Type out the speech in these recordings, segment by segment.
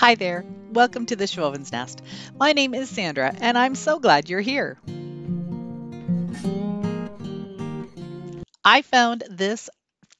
Hi there, welcome to the Schwowin's Nest. My name is Sandra and I'm so glad you're here. I found this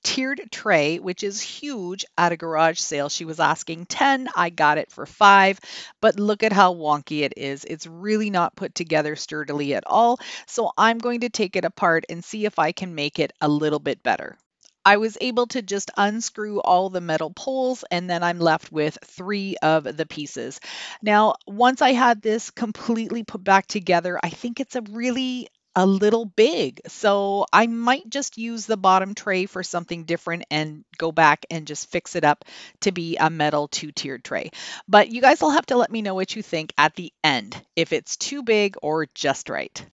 tiered tray, which is huge, at a garage sale. She was asking 10, I got it for 5, but look at how wonky it is. It's really not put together sturdily at all, so I'm going to take it apart and see if I can make it a little bit better. I was able to just unscrew all the metal poles and then I'm left with 3 of the pieces. Now, once I had this completely put back together, I think it's a little big. So I might just use the bottom tray for something different and go back and just fix it up to be a metal 2-tiered tray. But you guys will have to let me know what you think at the end, if it's too big or just right.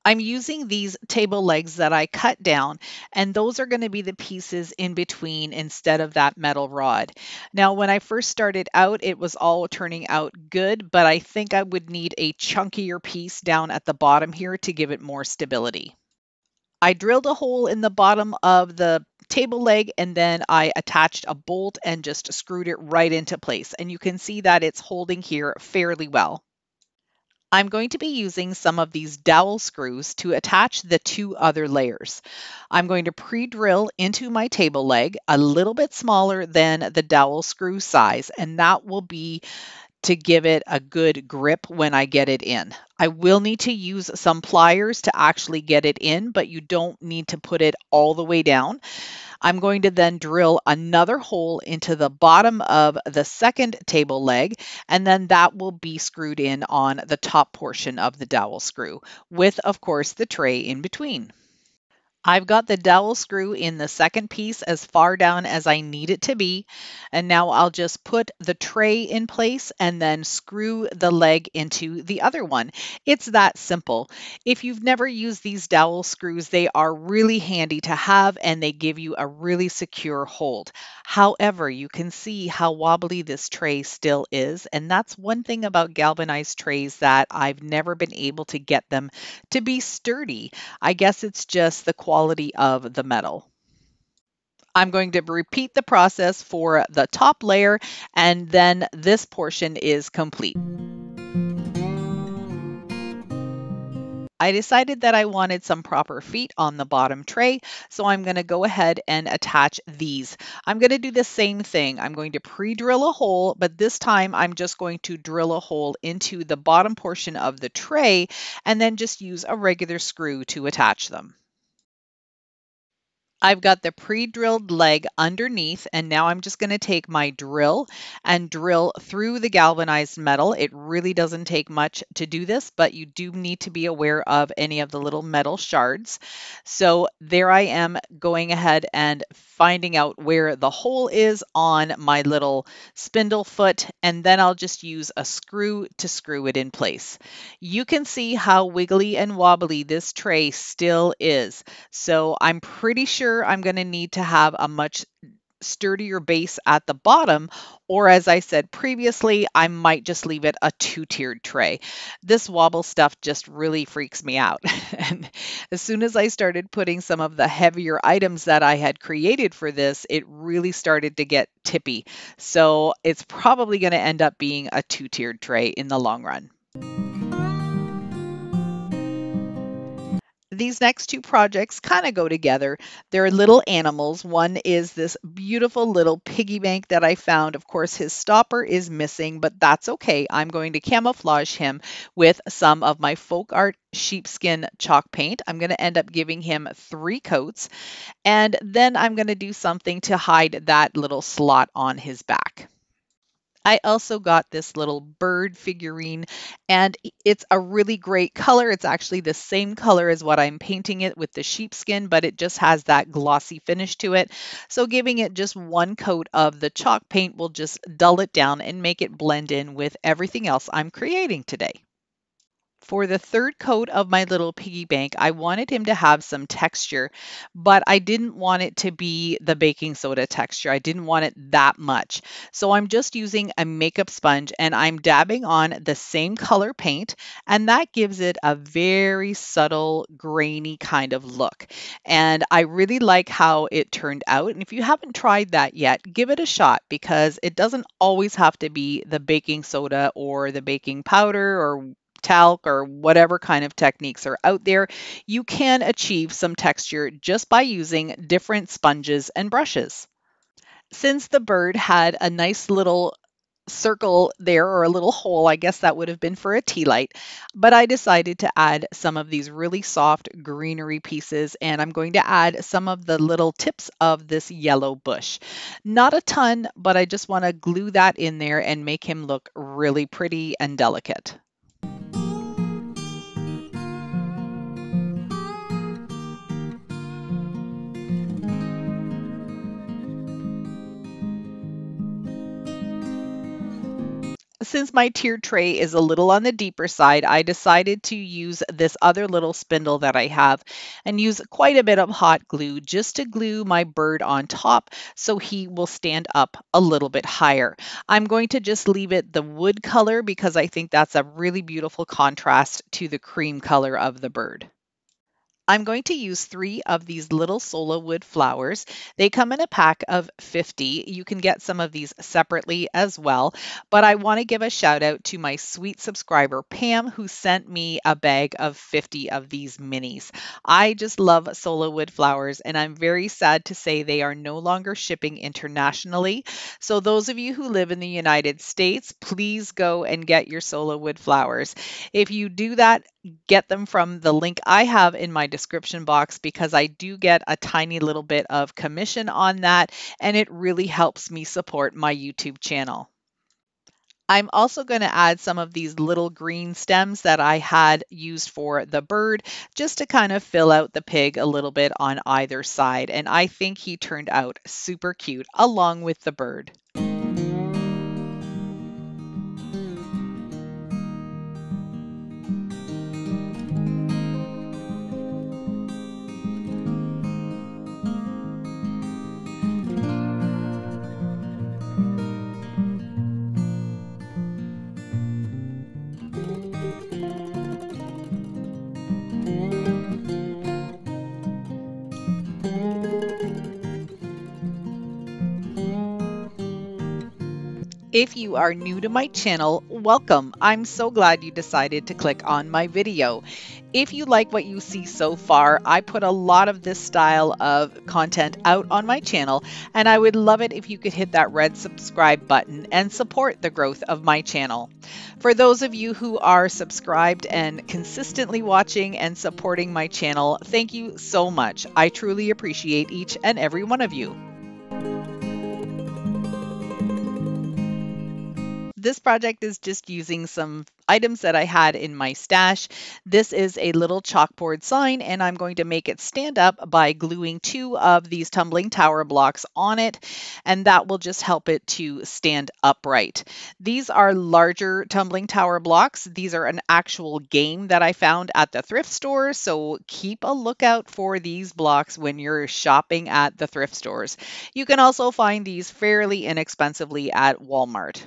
I'm using these table legs that I cut down, and those are going to be the pieces in between instead of that metal rod. Now, when I first started out, it was all turning out good, but I think I would need a chunkier piece down at the bottom here to give it more stability. I drilled a hole in the bottom of the table leg and then I attached a bolt and just screwed it right into place. And you can see that it's holding here fairly well. I'm going to be using some of these dowel screws to attach the 2 other layers. I'm going to pre-drill into my table leg a little bit smaller than the dowel screw size, and that will be to give it a good grip when I get it in. I will need to use some pliers to actually get it in, but you don't need to put it all the way down. I'm going to then drill another hole into the bottom of the second table leg, and then that will be screwed in on the top portion of the dowel screw, with, of course, the tray in between. I've got the dowel screw in the second piece as far down as I need it to be. And now I'll just put the tray in place and then screw the leg into the other one. It's that simple. If you've never used these dowel screws, they are really handy to have and they give you a really secure hold. However, you can see how wobbly this tray still is. And that's one thing about galvanized trays that I've never been able to get them to be sturdy. I guess it's just the quality of the metal. I'm going to repeat the process for the top layer and then this portion is complete. I decided that I wanted some proper feet on the bottom tray, so I'm going to go ahead and attach these. I'm going to do the same thing. I'm going to pre-drill a hole, but this time I'm just going to drill a hole into the bottom portion of the tray and then just use a regular screw to attach them. I've got the pre-drilled leg underneath, and now I'm just going to take my drill and drill through the galvanized metal. It really doesn't take much to do this, but you do need to be aware of any of the little metal shards. So there I am going ahead and finding out where the hole is on my little spindle foot, and then I'll just use a screw to screw it in place. You can see how wiggly and wobbly this tray still is. So I'm pretty sure I'm going to need to have a much sturdier base at the bottom, or as I said previously, I might just leave it a 2-tiered tray. This wobble stuff just really freaks me out. And as soon as I started putting some of the heavier items that I had created for this, it really started to get tippy. So it's probably going to end up being a 2-tiered tray in the long run. These next 2 projects kind of go together. They're little animals. One is this beautiful little piggy bank that I found. Of course, his stopper is missing, but that's okay. I'm going to camouflage him with some of my folk art sheepskin chalk paint. I'm going to end up giving him 3 coats, and then I'm going to do something to hide that little slot on his back. I also got this little bird figurine, and it's a really great color. It's actually the same color as what I'm painting it with the sheepskin, but it just has that glossy finish to it. So giving it just 1 coat of the chalk paint will just dull it down and make it blend in with everything else I'm creating today. For the third coat of my little piggy bank, I wanted him to have some texture, but I didn't want it to be the baking soda texture. I didn't want it that much. So I'm just using a makeup sponge and I'm dabbing on the same color paint, and that gives it a very subtle, grainy kind of look. And I really like how it turned out. And if you haven't tried that yet, give it a shot because it doesn't always have to be the baking soda or the baking powder or talc or whatever kind of techniques are out there. You can achieve some texture just by using different sponges and brushes. Since the bird had a nice little circle there, or a little hole, I guess that would have been for a tea light, but I decided to add some of these really soft greenery pieces, and I'm going to add some of the little tips of this yellow bush. Not a ton, but I just want to glue that in there and make him look really pretty and delicate. Since my tiered tray is a little on the deeper side, I decided to use this other little spindle that I have and use quite a bit of hot glue just to glue my bird on top so he will stand up a little bit higher. I'm going to just leave it the wood color because I think that's a really beautiful contrast to the cream color of the bird. I'm going to use 3 of these little solo wood flowers. They come in a pack of 50. You can get some of these separately as well, but I want to give a shout out to my sweet subscriber Pam who sent me a bag of 50 of these minis. I just love solo wood flowers and I'm very sad to say they are no longer shipping internationally. So those of you who live in the United States, please go and get your solo wood flowers. If you do that, get them from the link I have in my description box because I do get a tiny little bit of commission on that and it really helps me support my YouTube channel. I'm also going to add some of these little green stems that I had used for the bird just to kind of fill out the pig a little bit on either side, and I think he turned out super cute along with the bird. If you are new to my channel, welcome. I'm so glad you decided to click on my video. If you like what you see so far, I put a lot of this style of content out on my channel, and I would love it if you could hit that red subscribe button and support the growth of my channel. For those of you who are subscribed and consistently watching and supporting my channel, thank you so much. I truly appreciate each and every one of you. This project is just using some items that I had in my stash. This is a little chalkboard sign, and I'm going to make it stand up by gluing 2 of these tumbling tower blocks on it, and that will just help it to stand upright. These are larger tumbling tower blocks. These are an actual game that I found at the thrift store, so keep a lookout for these blocks when you're shopping at the thrift stores. You can also find these fairly inexpensively at Walmart.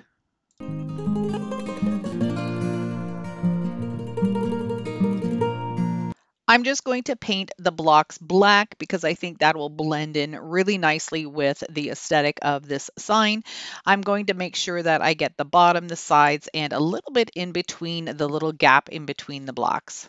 I'm just going to paint the blocks black because I think that will blend in really nicely with the aesthetic of this sign. I'm going to make sure that I get the bottom, the sides, and a little bit in between the little gap in between the blocks.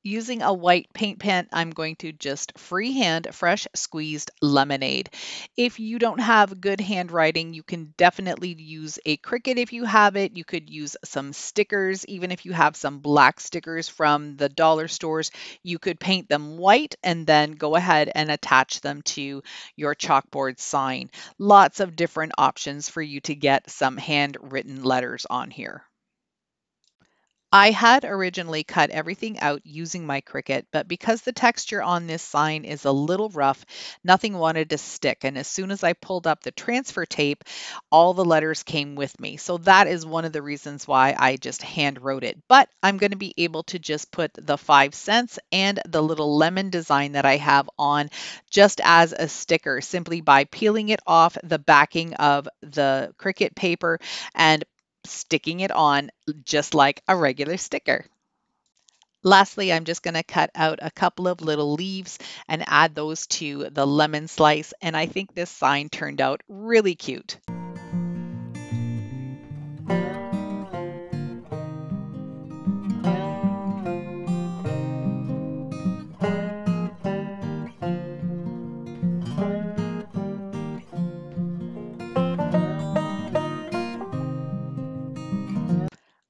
Using a white paint pen, I'm going to just freehand fresh squeezed lemonade. If you don't have good handwriting, you can definitely use a Cricut if you have it. You could use some stickers, even if you have some black stickers from the dollar stores. You could paint them white and then go ahead and attach them to your chalkboard sign. Lots of different options for you to get some handwritten letters on here. I had originally cut everything out using my Cricut, but because the texture on this sign is a little rough, nothing wanted to stick. And as soon as I pulled up the transfer tape, all the letters came with me. So that is one of the reasons why I just hand wrote it. But I'm going to be able to just put the 5 cents and the little lemon design that I have on just as a sticker, simply by peeling it off the backing of the Cricut paper and sticking it on just like a regular sticker. Lastly, I'm just going to cut out a couple of little leaves and add those to the lemon slice, and I think this sign turned out really cute.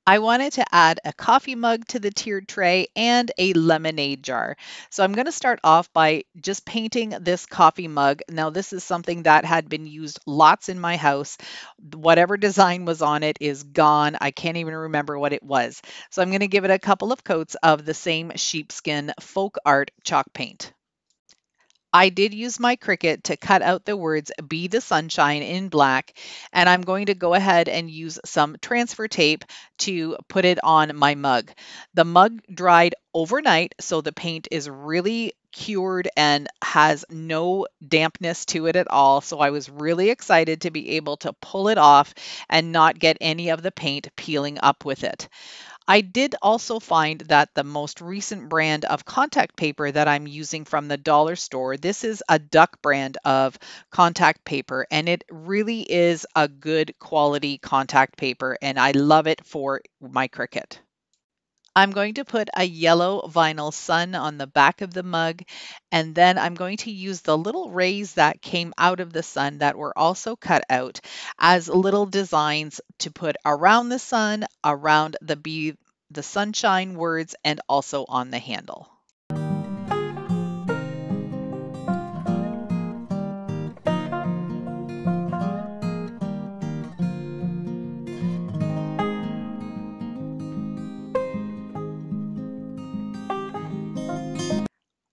I wanted to add a coffee mug to the tiered tray and a lemonade jar. So I'm going to start off by just painting this coffee mug. Now, this is something that had been used lots in my house. Whatever design was on it is gone. I can't even remember what it was. So I'm going to give it a couple of coats of the same sheepskin folk art chalk paint. I did use my Cricut to cut out the words "Be the Sunshine" in black, and I'm going to go ahead and use some transfer tape to put it on my mug. The mug dried overnight, so the paint is really cured and has no dampness to it at all. So I was really excited to be able to pull it off and not get any of the paint peeling up with it. I did also find that the most recent brand of contact paper that I'm using from the dollar store, this is a Duck brand of contact paper, and it really is a good quality contact paper, and I love it for my Cricut. I'm going to put a yellow vinyl sun on the back of the mug, and then I'm going to use the little rays that came out of the sun that were also cut out as little designs to put around the sun, around the sunshine words, and also on the handle.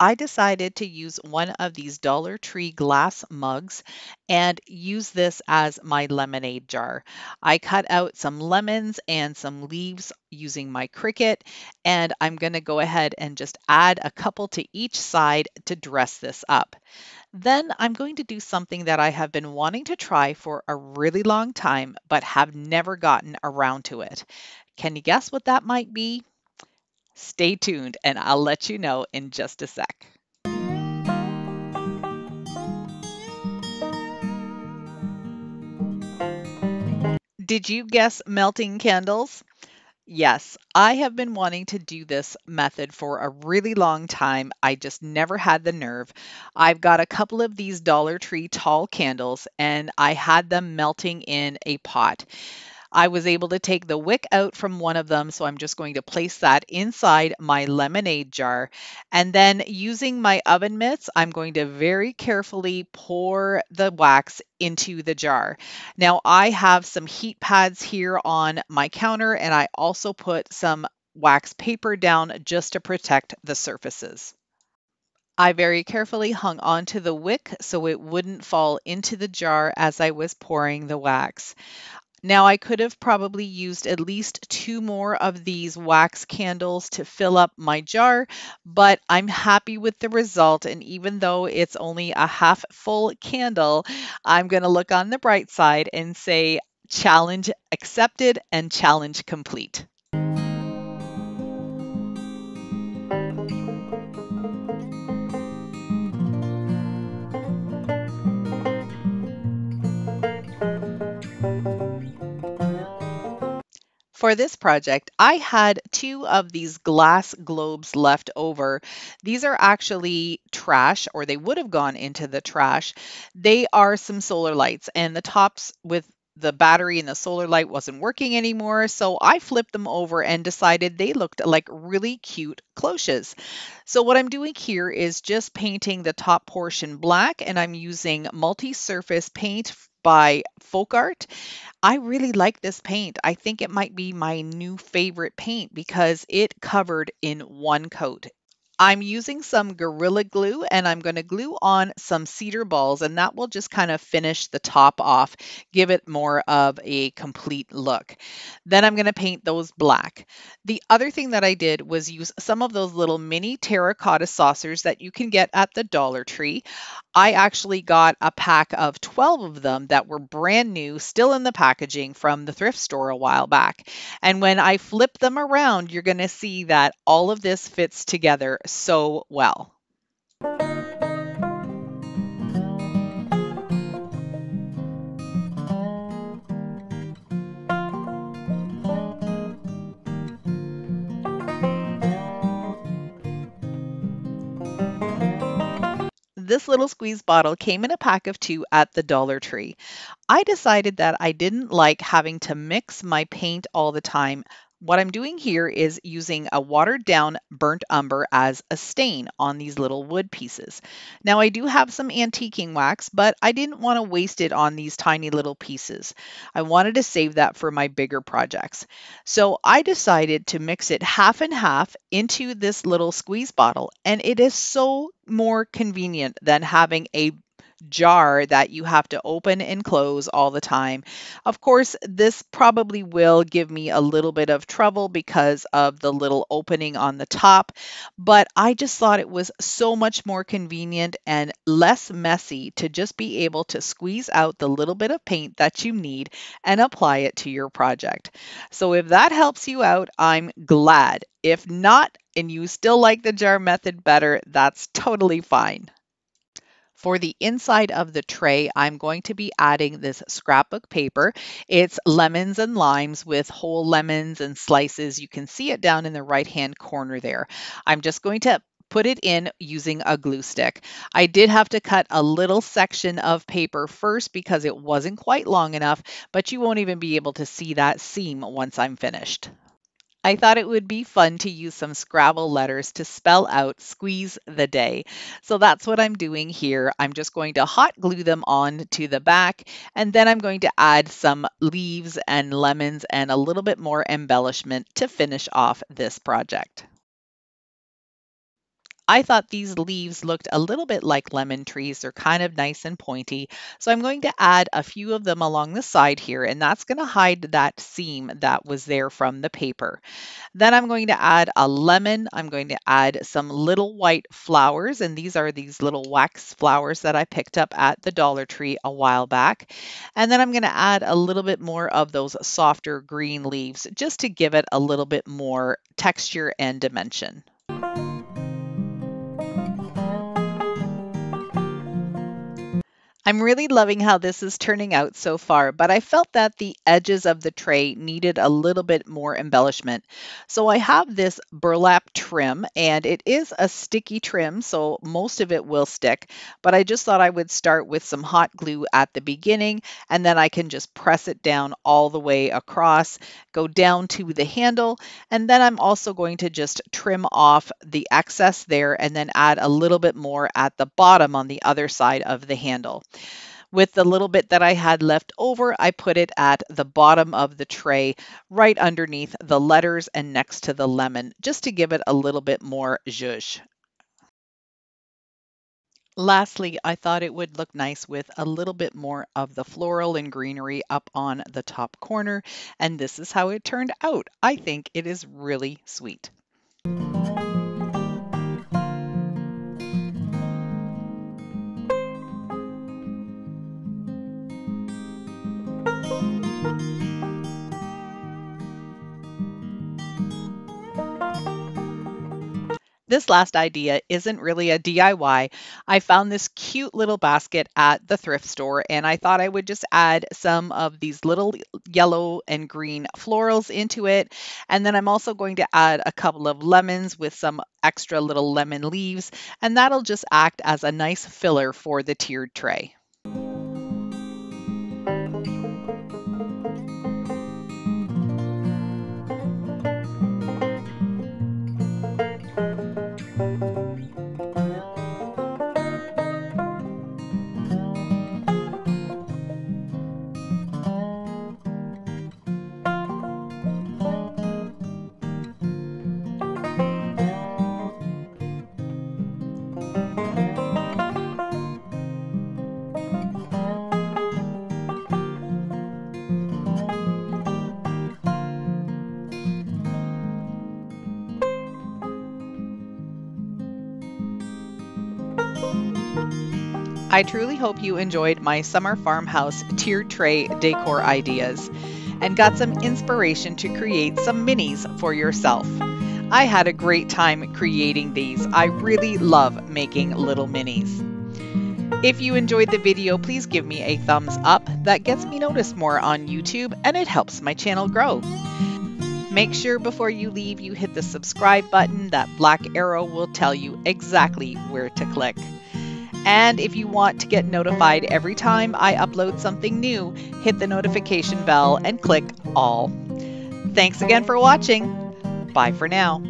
I decided to use one of these Dollar Tree glass mugs and use this as my lemonade jar. I cut out some lemons and some leaves using my Cricut, and I'm going to go ahead and just add a couple to each side to dress this up. Then I'm going to do something that I have been wanting to try for a really long time, but have never gotten around to it. Can you guess what that might be? Stay tuned and I'll let you know in just a sec. Did you guess melting candles? Yes, I have been wanting to do this method for a really long time. I just never had the nerve. I've got a couple of these Dollar Tree tall candles and I had them melting in a pot. I was able to take the wick out from one of them, so I'm just going to place that inside my lemonade jar. And then using my oven mitts, I'm going to very carefully pour the wax into the jar. Now I have some heat pads here on my counter, and I also put some wax paper down just to protect the surfaces. I very carefully hung onto the wick so it wouldn't fall into the jar as I was pouring the wax. Now, I could have probably used at least 2 more of these wax candles to fill up my jar, but I'm happy with the result. And even though it's only a half full candle, I'm going to look on the bright side and say challenge accepted and challenge complete. For this project, I had 2 of these glass globes left over. These are actually trash, or they would have gone into the trash. They are some solar lights, and the tops with the battery and the solar light wasn't working anymore, so I flipped them over and decided they looked like really cute cloches. So what I'm doing here is just painting the top portion black, and I'm using multi-surface paint by Folk Art. I really like this paint. I think it might be my new favorite paint because it covered in one coat. I'm using some Gorilla Glue and I'm going to glue on some cedar balls, and that will just kind of finish the top off, give it more of a complete look. Then I'm going to paint those black. The other thing that I did was use some of those little mini terracotta saucers that you can get at the Dollar Tree. I actually got a pack of 12 of them that were brand new, still in the packaging from the thrift store a while back. And when I flip them around, you're going to see that all of this fits together so well. This little squeeze bottle came in a pack of 2 at the Dollar Tree. I decided that I didn't like having to mix my paint all the time. What I'm doing here is using a watered down burnt umber as a stain on these little wood pieces. Now I do have some antiquing wax, but I didn't want to waste it on these tiny little pieces. I wanted to save that for my bigger projects. So I decided to mix it half and half into this little squeeze bottle, and it is so more convenient than having a jar that you have to open and close all the time. Of course, this probably will give me a little bit of trouble because of the little opening on the top, but I just thought it was so much more convenient and less messy to just be able to squeeze out the little bit of paint that you need and apply it to your project. So if that helps you out, I'm glad. If not, and you still like the jar method better, that's totally fine. For the inside of the tray, I'm going to be adding this scrapbook paper. It's lemons and limes with whole lemons and slices. You can see it down in the right-hand corner there. I'm just going to put it in using a glue stick. I did have to cut a little section of paper first because it wasn't quite long enough, but you won't even be able to see that seam once I'm finished. I thought it would be fun to use some Scrabble letters to spell out squeeze the day. So that's what I'm doing here. I'm just going to hot glue them on to the back, and then I'm going to add some leaves and lemons and a little bit more embellishment to finish off this project. I thought these leaves looked a little bit like lemon trees. They're kind of nice and pointy. So I'm going to add a few of them along the side here, and that's going to hide that seam that was there from the paper. Then I'm going to add a lemon. I'm going to add some little white flowers, and these are these little wax flowers that I picked up at the Dollar Tree a while back. And then I'm going to add a little bit more of those softer green leaves just to give it a little bit more texture and dimension. I'm really loving how this is turning out so far, but I felt that the edges of the tray needed a little bit more embellishment. So I have this burlap trim, and it is a sticky trim, so most of it will stick, but I just thought I would start with some hot glue at the beginning, and then I can just press it down all the way across, go down to the handle, and then I'm also going to just trim off the excess there and then add a little bit more at the bottom on the other side of the handle. With the little bit that I had left over, I put it at the bottom of the tray, right underneath the letters and next to the lemon, just to give it a little bit more zhuzh. Lastly, I thought it would look nice with a little bit more of the floral and greenery up on the top corner, and this is how it turned out. I think it is really sweet. This last idea isn't really a DIY. I found this cute little basket at the thrift store, and I thought I would just add some of these little yellow and green florals into it. And then I'm also going to add a couple of lemons with some extra little lemon leaves, and that'll just act as a nice filler for the tiered tray. I truly hope you enjoyed my summer farmhouse tiered tray decor ideas and got some inspiration to create some minis for yourself. I had a great time creating these. I really love making little minis. If you enjoyed the video, please give me a thumbs up. That gets me noticed more on YouTube and it helps my channel grow. Make sure before you leave you hit the subscribe button. That black arrow will tell you exactly where to click. And if you want to get notified every time I upload something new, hit the notification bell and click all. Thanks again for watching. Bye for now.